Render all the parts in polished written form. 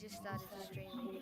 just started streaming.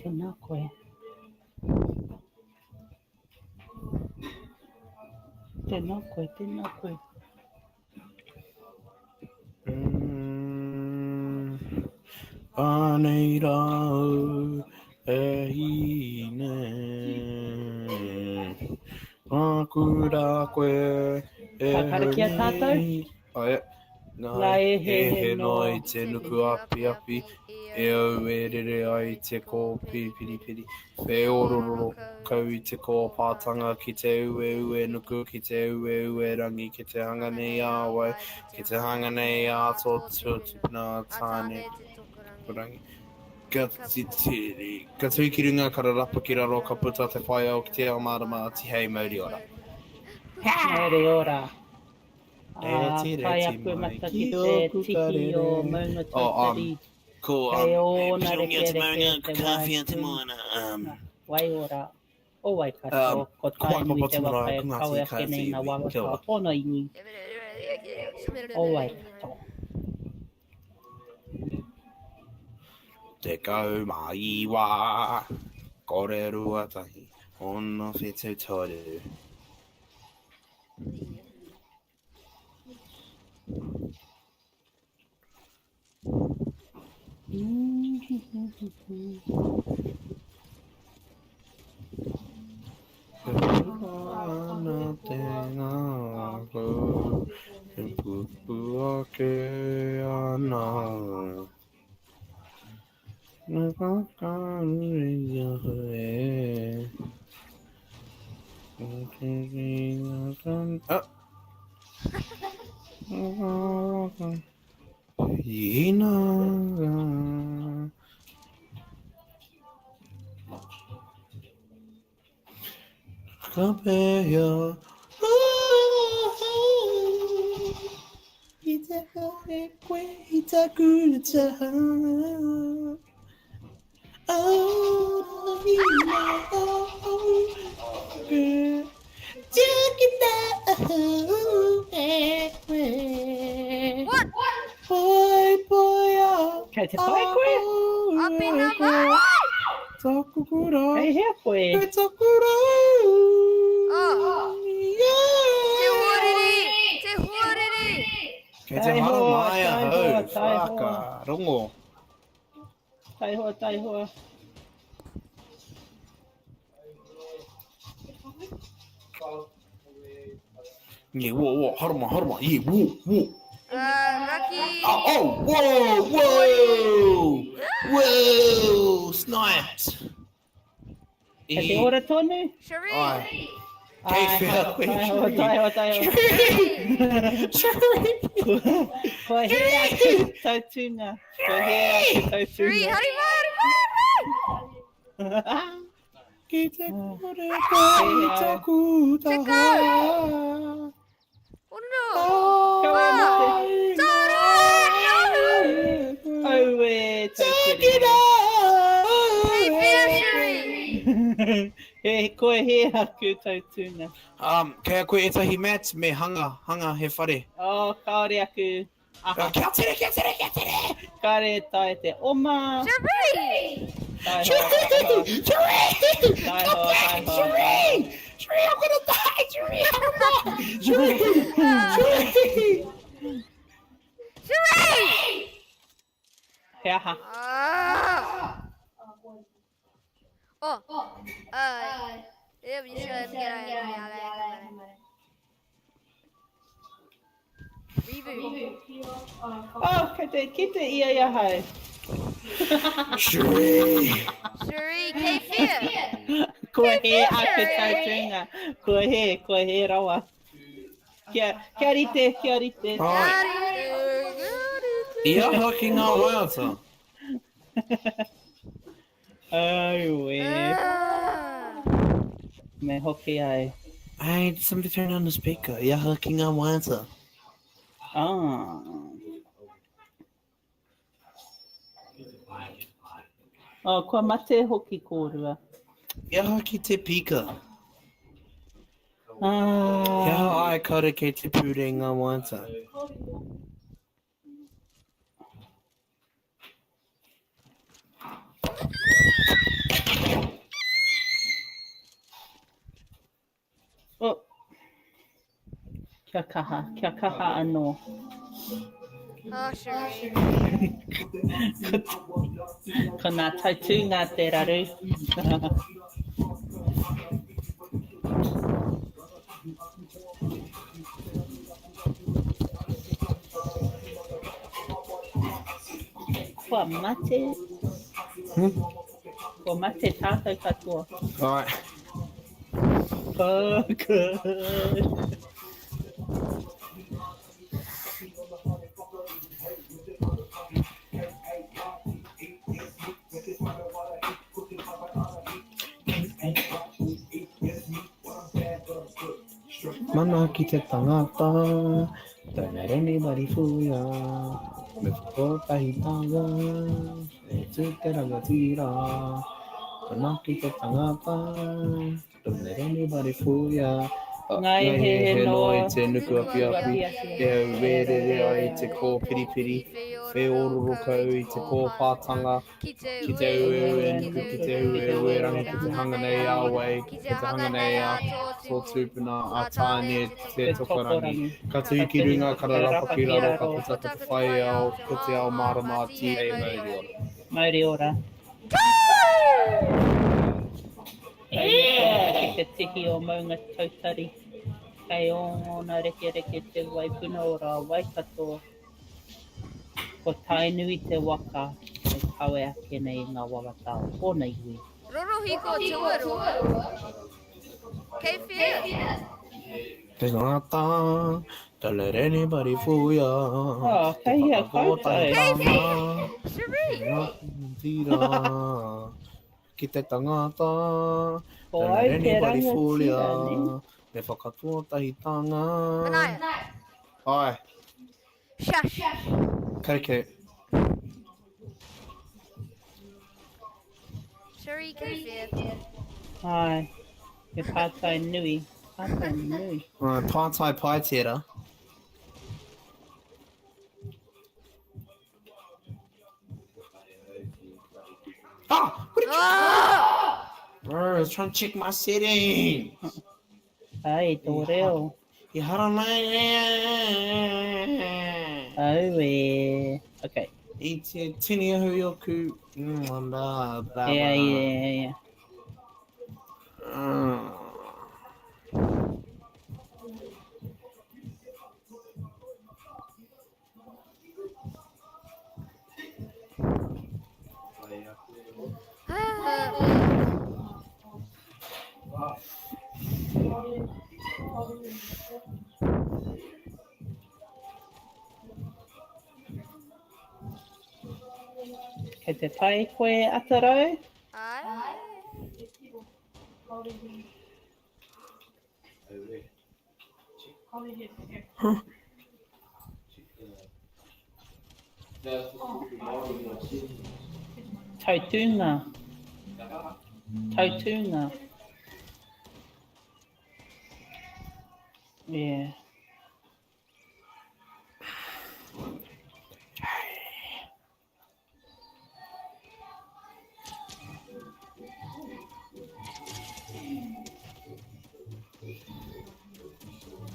Tēnā koe. R.A.W.E Tākaro kia tātou? Maehe no I te nuku api api, e au e rere ai te ko piri. Pe ororo kau I te ko pātanga ki te ue nuku, ki te ue rangi, ki te hanga nei a wai, ki te hanga nei a tō tūpuna tāne rangi. Ka tui ki runga kararapa ki raro ka puta te whai au ki te ao marama ti hei mauri ora. Mauri ora. Pai aku mata ki te tiki o maunga tautari. Kei ona reke te wai ora. O wai kato, ko tai nui te wakai e kawe ake nei na wawa ka tōna iwi. O wai kato. Te kau mai wā, kore ruatahi, ono whetau toru. Ana te ngako, e pupu ake ana. Na whakaru e iahe. Ina. Kapea. Ita kare kwe ita kurata. Oh, What? Boy, Kei te whai koe? Apina mai! Takukura. Kei hea koe? Takura. Te huariri! Kei te hara mai a hau. Whaka, rongo. Tai hoa. Yeah, whoa, harma. Yeah, whoa. Lucky! Whoa, sniped. Kei te ora tonu? Cherie! Kei whea koe. Tai hoa. Ko hea ki tautuna. Cherie, harima! Ki te kore koe taku taha. Oh no! Aue, taukiri. He koe he aku tautuna. Kei koe etahi mat me hanga he whare. Kaore aku. Kia tere. Kare tai te oma. Cherie! Cherie, I'm gonna die. Cherie. Cherie! Oh. Vi ska reboot. Oh, kite ia ia hai. Shri! Shuri, K-Fear. Kua he ake tautunga. Kua he rawa. Kia rite. Ai, ia haki ngā waiata. Ai we. Me hoki ai. Hey, somebody turn on the speaker. Ia haki ngā waiata. Ah. Oh, kua mate hoki kōrua. Ia haki te pika. Ah. Ia ai kare kei te pūre ngā waiata. Oh. Kia kaha anō. Oh, Shuri. Ko nā tautunga te raru. Kua mate. Kua mate tātou katoa. Alright. Oh, good. Mana ki te tangata, tēnei reni wari fuia, me whakaotahi tanga, e tū te rangatira. Mana ki te tangata, tēnei reni wari fuia, Ngai he no i noa. te nuku api api, e wērere ai te kō piripiri, whē ororo kau i te kō pātanga, ki te ue nuku, ki te ue rangi, ki te hanga nei a wai, ki te hanga nei a tō tūpuna, a tāne te tokorangi. Ka tui ki runga, ka rarapa ki raro, ka puta ka te whai au, ko te ao marama, ti hei mauri ora. Mauri ora. Ki te tihi o maunga tautari. Kei ona reke te waipuna o rā waikato. Ko tainui te waka, e kawe ake nei ngā wawatao. Pōna iwi. Rorohiko te Wero. K-Fear. Te ngata, tale reni bari fuia. Oh, kei ia koutou. Shuri. Tira, ki te tangata, Ko tale ai reni te bari fuia. rangatira, ne? Me whakatoa tahi tanga. Manaya. Ai, Shush. kei. Shuri, K-Fear. Ai, he pātai nui. Pātai nui. Pātai pai tērā. Ah! What did you... I was trying to check my setting. Ai, tō reo. I hara nei. Au e. Okay. I te tini ahu i oku. Blah. Yeah. Kei te pai koe atarau. Ai. Tautunga. Yeah.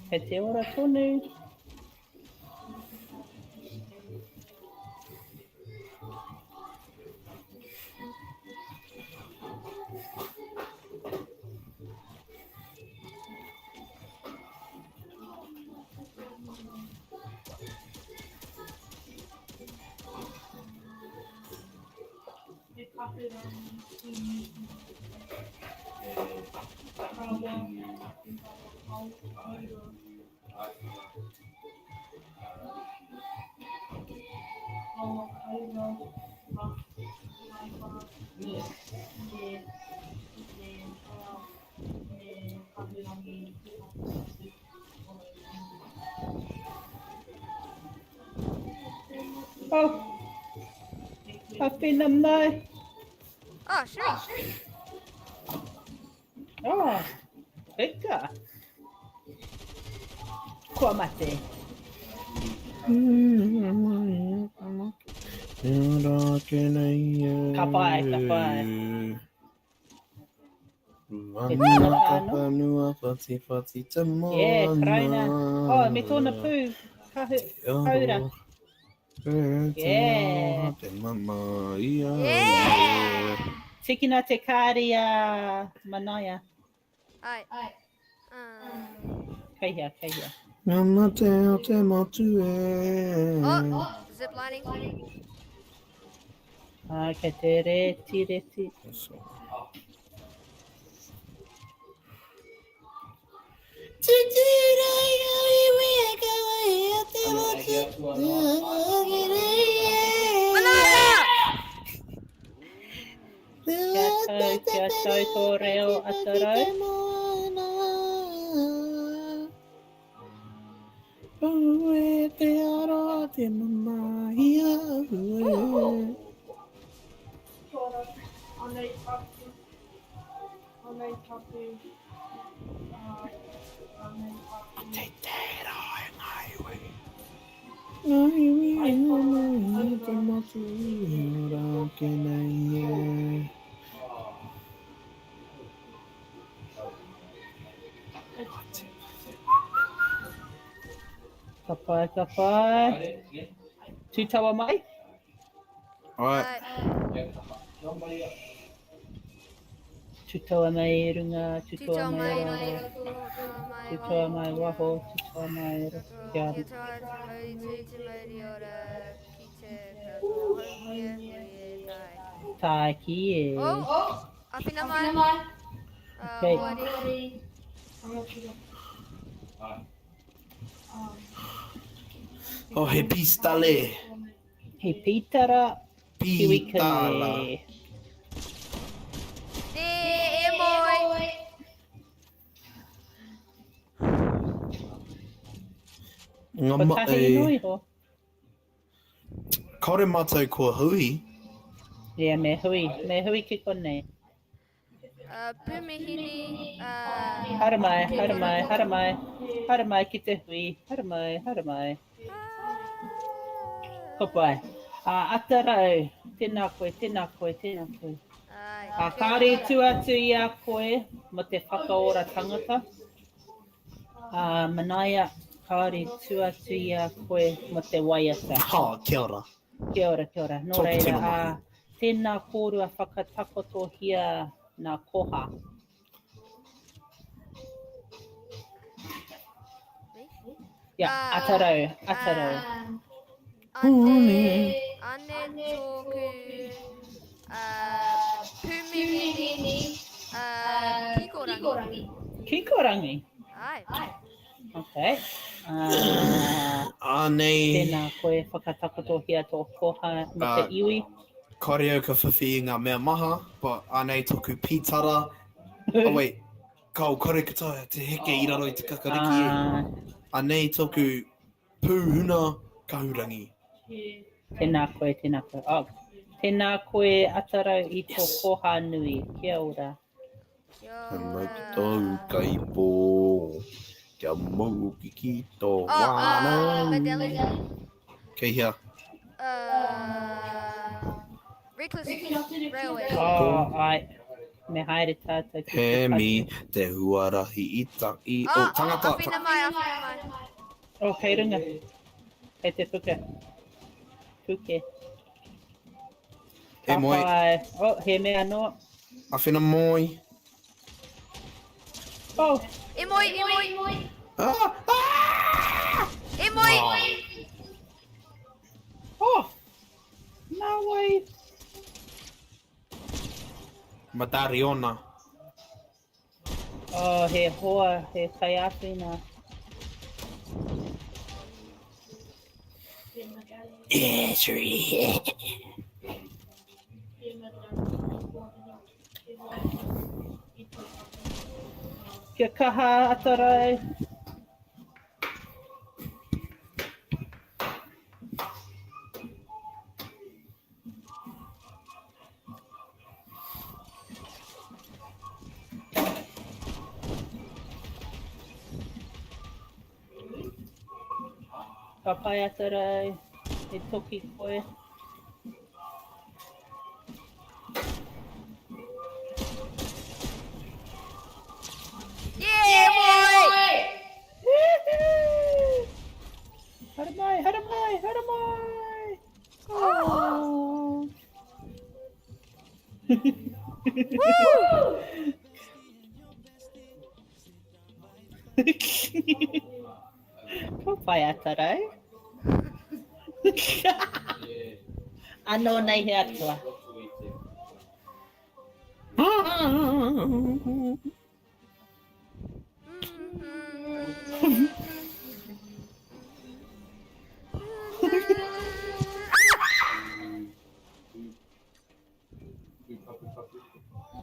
Kei te ora tonu. Oh, hawhina mai. Oh, Sheree. Oh, heka. Kua mate. Ka pai, ka pai. Yeah, kraina. Oh, me tōna pū. Kaura. Yeah. Yeah! Tikina te kāri a manaia. Ai. Kei hea, kei hea. Ngā te o te motu e. Oh, zip lining. Kei te reti, reti. Kia tau tō reo atarau. Ue te ara te mamahia ue. Te tērā e ngai ue. Ngai ue e mamahia te matu e ora ke nei e. Ka pai, ka pai. Tūtawa mai? Ai. Tūtawa mai e runga, tūtawa mai e Mai raro. roto, Tūtawa mai waho, tūtawa mai e raro. Kia Kia taha te mauri tui te mauri ora ki te katoa haukia hui e tai. tai ki e. Oh, awhina mai. Kei. Hoari. Oh, he pistale. He pitara, kiwi Pitala. kane. Te e moi. Ngā Ko tahi nui ho. Kaore mātou kua hui. Yeah, me hui ki konei. Pumihini. Hara mai, hara mai, hara mai. Hara mai ki te hui. Hara mai, hara mai. Ko pai. Atarau. Tēnā koe, tēnā koe, tēnā koe. Kāre tu atu i a koe mo te whakaora tangata. Manaia, kāre tu atu i a koe mo te waiata. Ha, kia ora. Kia ora, kia ora. Nō Tōku reira, tino mahi. tēnā kōrua whakatakotohia nā koha. Atarau, atarau. Ane tōku pumihini kikorangi. Kikorangi. Ai. Okay. Anei, Tēnā koe whakatakotohia tō koha mo te iwi. kore au ka whiwhi i ngā mea maha, but anei toku pitara. Oh wait, kau kore katoa te heke i raro i te kakariki e. Anei toku pūhuna kahurangi. Tēnā koe, tēnā koe. Oh, tēnā koe atarau i tō koha nui. Kia ora. Mai tau kaipo, kia mau ki tō wāna. Medeli. Kei hea. Reckless Railway. Oh, ai. Me haere tātou ki He te mi paki. te huarahi i taki. Oh, tangata. Awhina mai. Oh, kei runga. Kei te puka. Puke. E moi. Pai. Oh, he mea noa. Awhina moi. Oh, E moi. Ah! Ah! E moi. oh. Nā wai. Matariona. Oh, he hoa, he kaiawhina. Yeah, sure. Kia kaha atarai. Ka pai atarai. He toki koe. Yeah, boy! Haramai, haramai, haramai. Oh! Ka pai atarai. Ano nei he atua.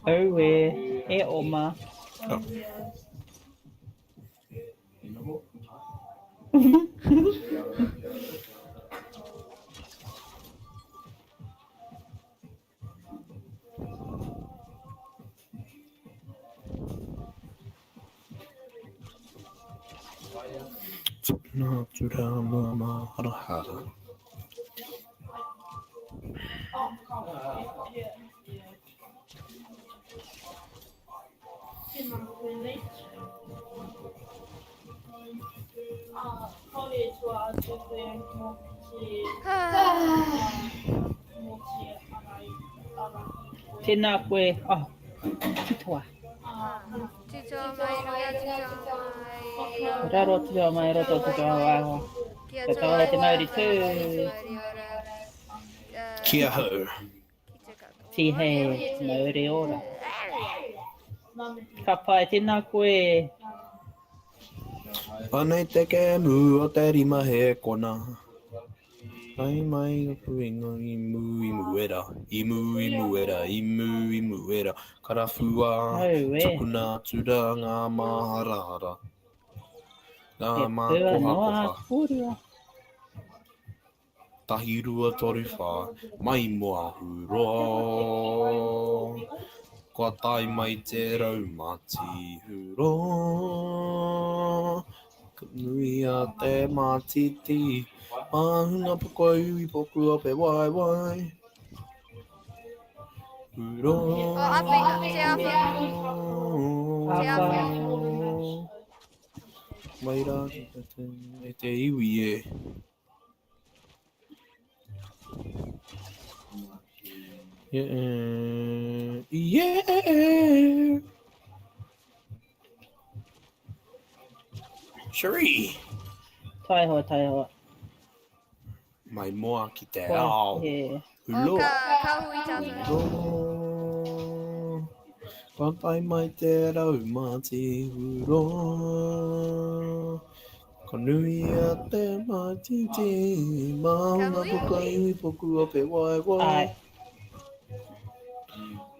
R.A.W.E e oma. Tēnā koe. Oh, titoa. Tito mai, runga tito mai. Raro titoa mai, roto titoa waha. Kia Ka taua te Māori tū. Kia ho. Ti he Māori ora. Ka pai tēnā koe. Anei te ke mu o te rima he kona. Ai mai o puinga imu era. Imu era. Imu era. Karawhua. Tukuna tura ngā maharara. Ngā mā koha koha. Tahi rua toru whā. Mai moa huro. Kua tai mai te raumati huro. Nui a te mātiti. Mahunga puko ui poku o pe wai wai. Huro. Te awhi. Mai rā e te iwi e. Yeah. Sheree. Tai hoa. Mai moa ki te ao. Hulo. Ka hui tātou. Ka tai mai te raumati huro. Ka nui a te mātiti. Mahunga puka iwi poku o pe wai wai.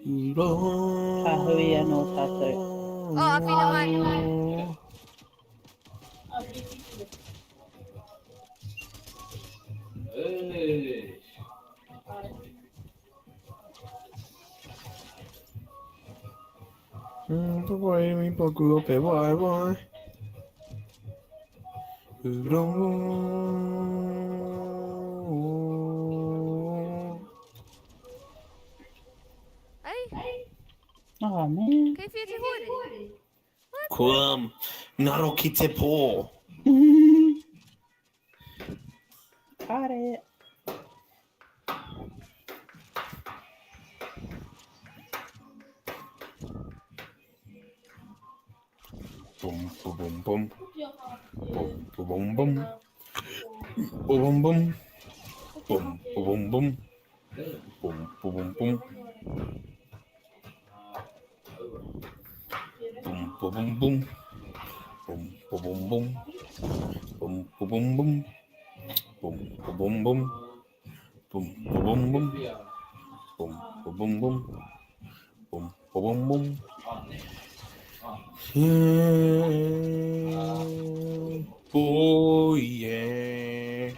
Huro. Ka hui anō tātou. Awhina mai. Puka iwi poku o pe wai wai. Huro. Oh, man. Kei whia te hore? Kua ngaro ki te pō. Kare. Bum, bum, bum. Bum, bum, bum. Bum, bum. Bum, bum, bum. Bum, bum, bum. boom boom. Boom boom boom. Boom boom boom. Boom boom boom. Boom boom boom. Boom boom boom. Boom boom boom. Oh yeah.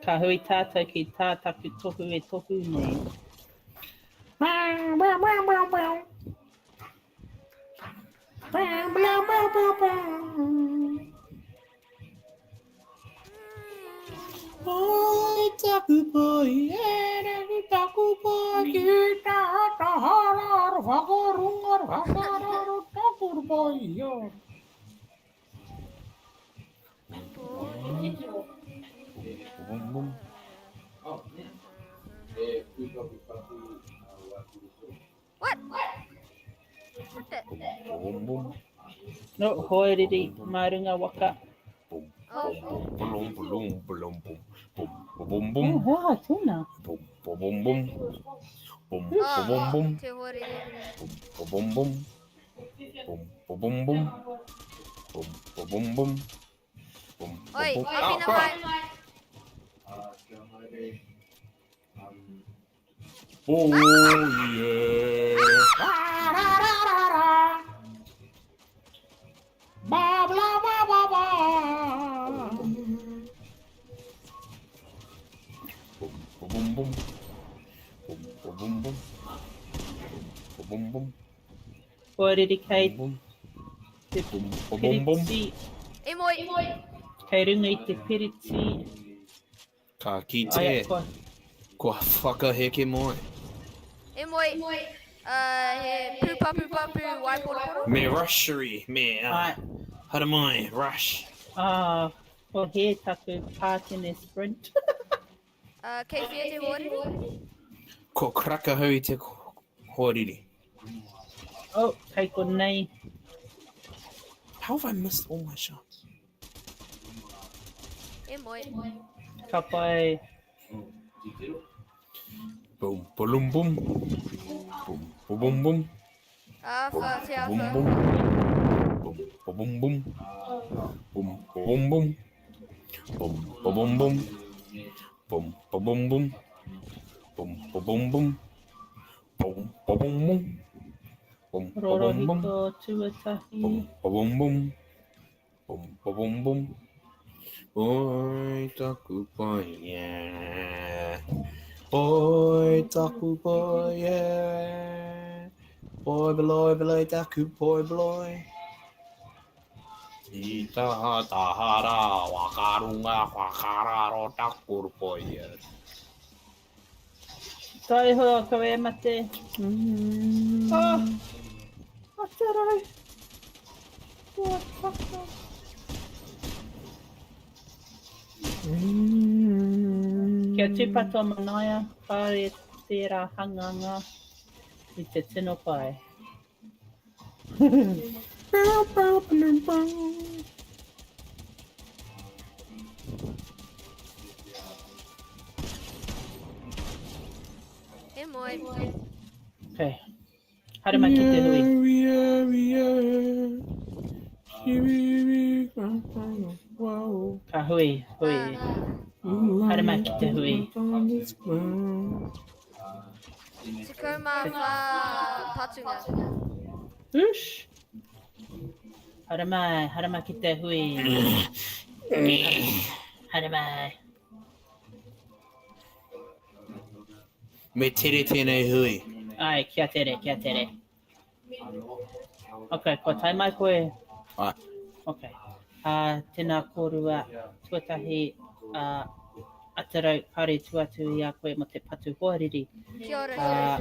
Ka hui tātou ki tā taku tohu e tohu nei. Oi, taku pai, taku pai, ki tātahara, whakarunga, whakararo, taku pai, What? What the? No, hoeriri, marunga waka. Wā, tūna. Te hori. Oi, pina mai. Oh yeah. Ba bla ba ba ba. Boom boom boom. Boom boom boom. Boom boom. Hoeriri kei te Boom boom. piriti. E moi. Kei runga I te piriti. Ka ki Aia, te. Kua whakaheke mai. E moi. He pupapu waiporo. Me rushery. Me Ai, hara mai. Rush. Ko he taku pātene sprint. Kei whia te hori. Ko kraka hui te horiri. Oh, kei ko nei. How have I missed all my shots? E moi. Ka pai. Boom, boom, boom. Boom, boom, boom. Awha, te Boom, awha. boom. Boom, boom, boom. Boom, boom, boom. Boom, boom, boom. Boom, boom, boom. Boom, boom, boom. Boom, boom, boom. Boom, boom, boom. Rorohiko tuatahi. Boom, boom, boom. Boom, boom, boom. Oi, taku pai, yeah. Oi, taku pai, yeah. Oi, beloy, taku pai, beloy. I tātahara, wakarunga, whakararo, taku pai, yeah. Tai hoa kawe e mate. Atarau. Kua taka. Kia tūpato manaia, kāre tērā hanganga I te tino pai. E moi. Okay. Haere mai ki te hui. Ka hui. Haere mai ki te hui. Tikoma wha patunga. Ush. Haere mai ki te hui. Haere mai. Me tere tēnei hui. Ai, kia tere. Okay, ko tai mai koe. Ai. Okay. Tēnā kōrua tuatahi atarau kāre tuatu I a koe mo te patu hoariri. Kia ora.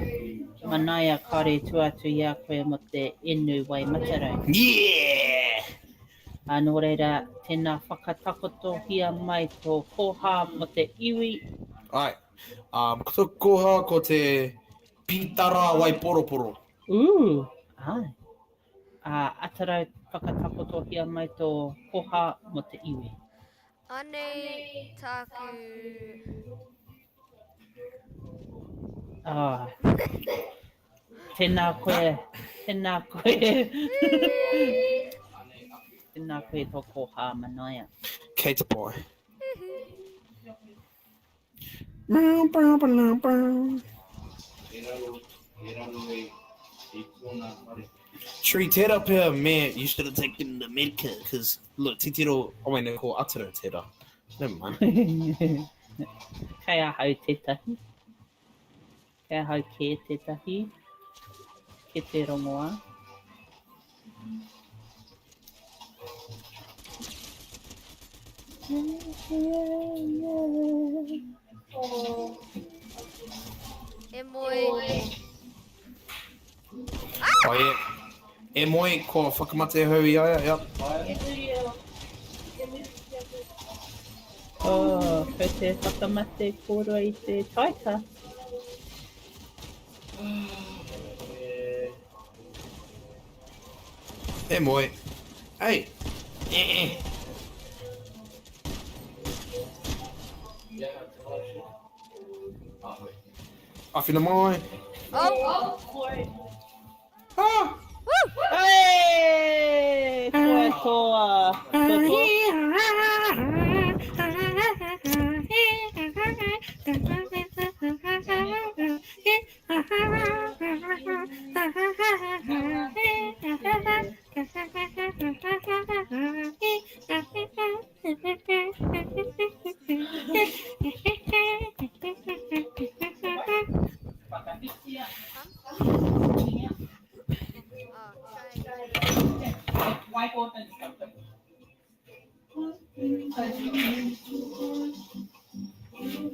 Manaia kāre tuatu I a koe mo te inu wai matarau. Yeah! Nō reira, tēnā whakatakoto hia mai tō koha mo te iwi. Ai. Ko koha ko te pitara wai poroporo. Ai. Atarai whakatapotohia mai tō koha mo te iwi. Anei taku Tēnā koe, tēnā koe. Tēnā koe tō koha manaia. Kei te poe. Tree, tērā pēr, man, you should have taken the medicine, because, look, titiro, oh wait, no, ko atara tērā. Never mind. Kai a hau tētahi. Kai a hau ke tētahi. Ke te rongoa. e moi. Oh, yeah. E moi, ko whakamate hau I aia, yep. Ko te whakamate kōrua I te taita. E moi. Hey. Awhina mai. Oh! Ah! Hey! Koe toa.